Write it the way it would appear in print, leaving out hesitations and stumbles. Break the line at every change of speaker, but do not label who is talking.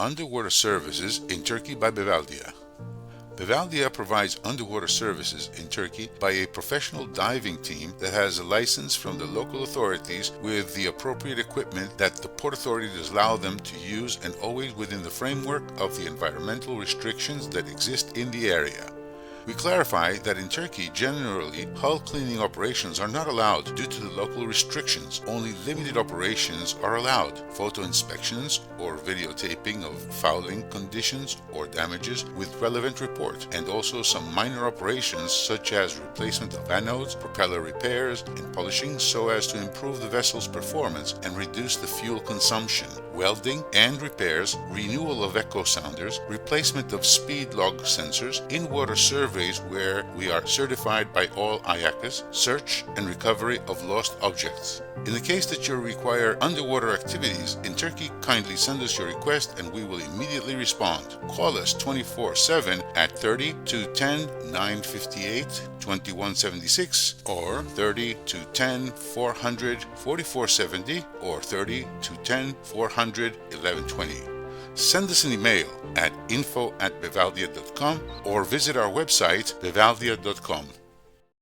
Underwater Services in Turkey by Bevaldia. Bevaldia provides underwater services in Turkey by a professional diving team that has a license from the local authorities with the appropriate equipment that the Port Authority does allow them to use, and always within the framework of the environmental restrictions that exist in the area. We clarify that in Turkey, generally, hull cleaning operations are not allowed due to the local restrictions. Only limited operations are allowed. Photo inspections or videotaping of fouling conditions or damages with relevant report, and also some minor operations such as replacement of anodes, propeller repairs, and polishing so as to improve the vessel's performance and reduce the fuel consumption. Welding and repairs, renewal of echo sounders, replacement of speed log sensors, in-water surveys where we are certified by all IACS, search and recovery of lost objects. In the case that you require underwater activities in Turkey, kindly send us your request and we will immediately respond. Call us 24/7 at 30 210 958 2176 or 30 210 400 4470 or 30 210 400 1120. Send us an email at info@bevaldia.com or visit our website bevaldia.com.